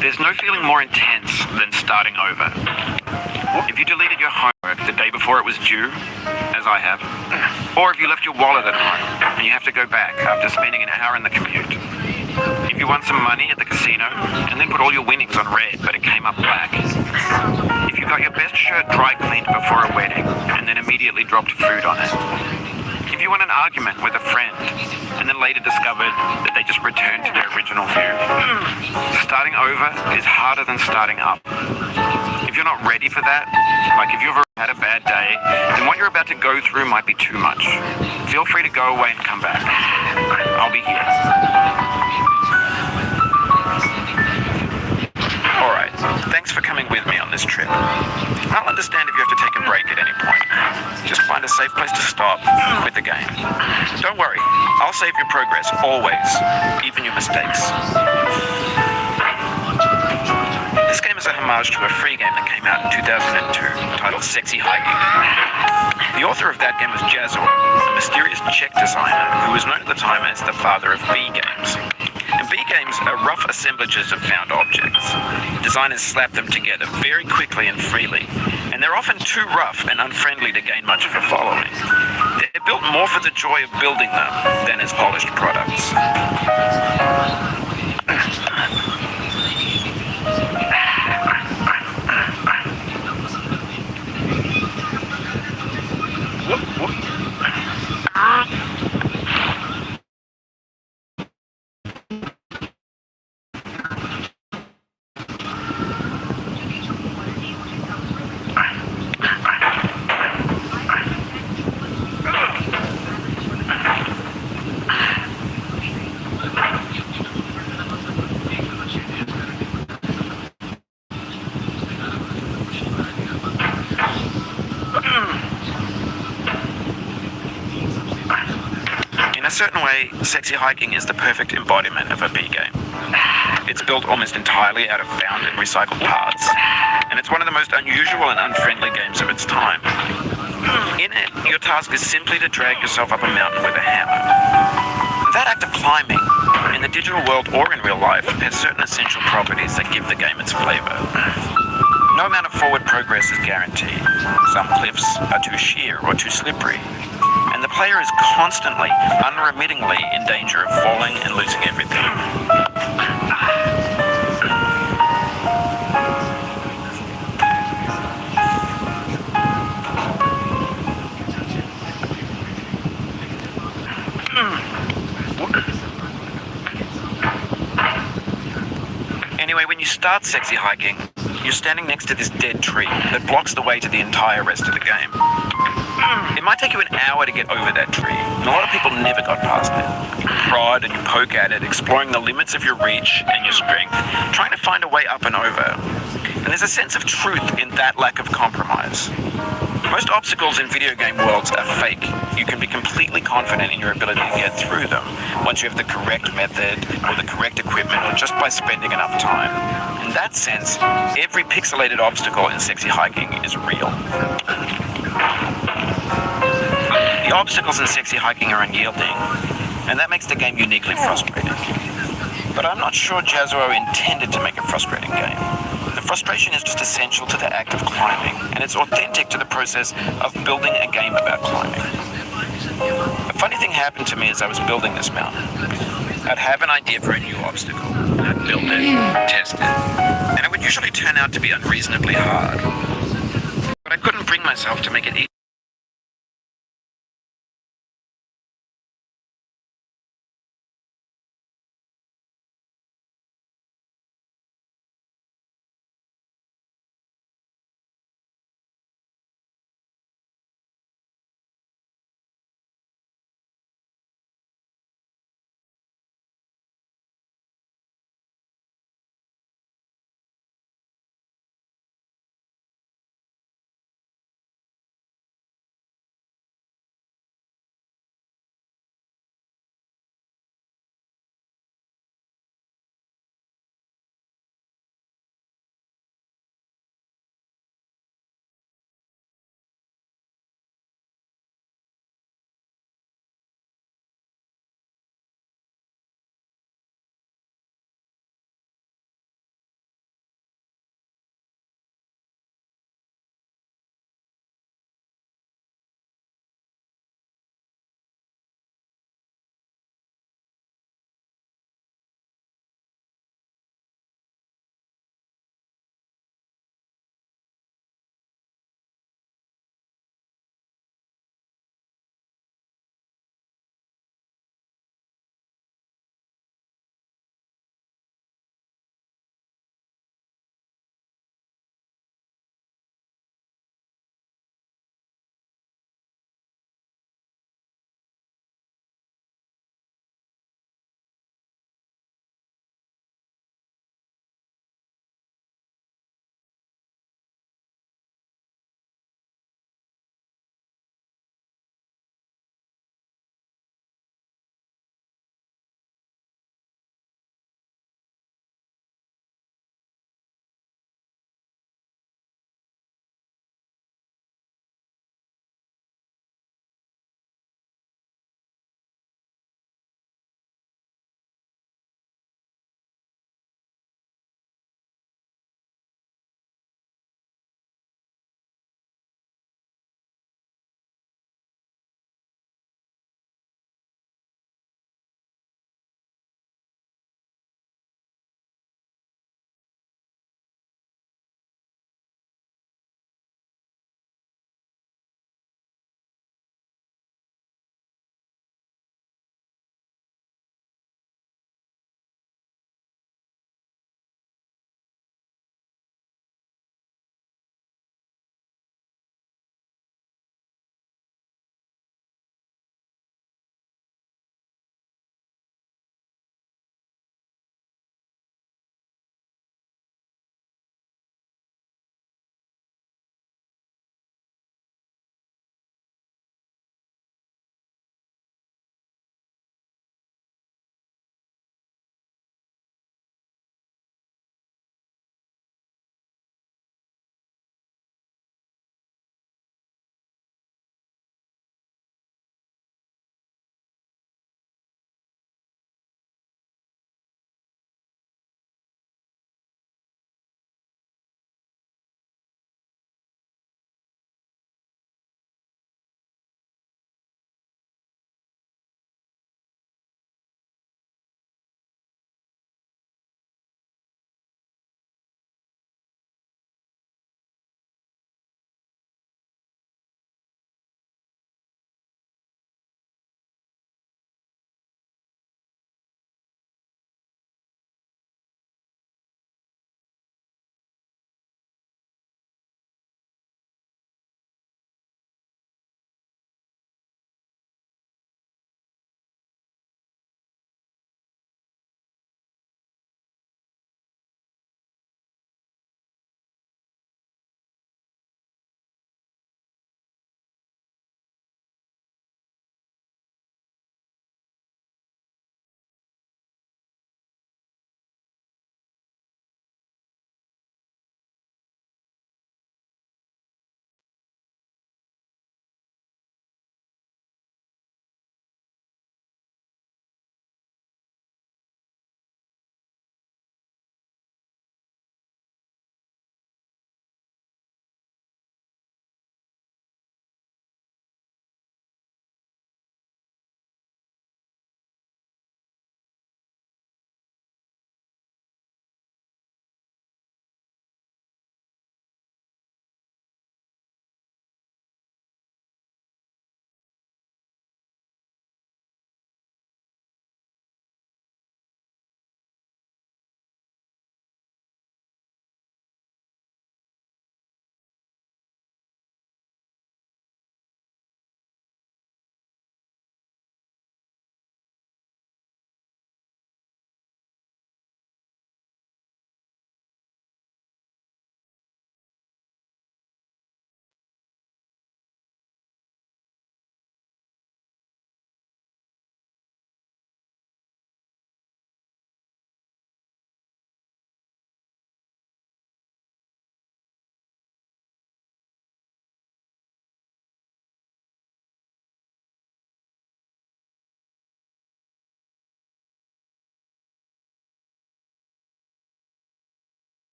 There's no feeling more intense than starting over. If you deleted your homework the day before it was due, as I have, or if you left your wallet at home and you have to go back after spending an hour in the commute. If you won some money at the casino and then put all your winnings on red but it came up black. If you got your best shirt dry cleaned before a wedding and then immediately dropped food on it. If you won an argument with a friend and then later discovered that they just returned to their original view. Starting over is harder than starting up. If you're not ready for that, like if you've had a bad day, then what you're about to go through might be too much. Feel free to go away and come back. I'll be here. Alright, thanks for coming with me on this trip. I'll understand if you have to take a break at any point. Just find a safe place to stop with the game. Don't worry, I'll save your progress, always, even your mistakes. This game is a homage to a free game that came out in 2002, titled Sexy Hiking. The author of that game was Jazor, a mysterious Czech designer who was known at the time as the father of B games. And B games are rough assemblages of found objects. Designers slap them together very quickly and freely, and they're often too rough and unfriendly to gain much of a following. They're built more for the joy of building them than as polished products. In a certain way, Sexy Hiking is the perfect embodiment of a B game. It's built almost entirely out of found and recycled parts, and it's one of the most unusual and unfriendly games of its time. In it, your task is simply to drag yourself up a mountain with a hammer. That act of climbing, in the digital world or in real life, has certain essential properties that give the game its flavor. No amount of forward progress is guaranteed. Some cliffs are too sheer or too slippery, and the player is constantly, unremittingly in danger of falling and losing everything. Anyway, when you start Sexy Hiking, you're standing next to this dead tree that blocks the way to the entire rest of the game. It might take you an hour to get over that tree, and a lot of people never got past it. You prod and you poke at it, exploring the limits of your reach and your strength, trying to find a way up and over. And there's a sense of truth in that lack of compromise. Most obstacles in video game worlds are fake. You can be completely confident in your ability to get through them once you have the correct method or the correct equipment or just by spending enough time. In that sense, every pixelated obstacle in Sexy Hiking is real. The obstacles in Sexy Hiking are unyielding, and that makes the game uniquely frustrating. But I'm not sure Jazoro intended to make a frustrating game. The frustration is just essential to the act of climbing, and it's authentic to the process of building a game about climbing. A funny thing happened to me as I was building this mountain. I'd have an idea for a new obstacle, and I'd build it, test it, and it would usually turn out to be unreasonably hard. But I couldn't bring myself to make it easy.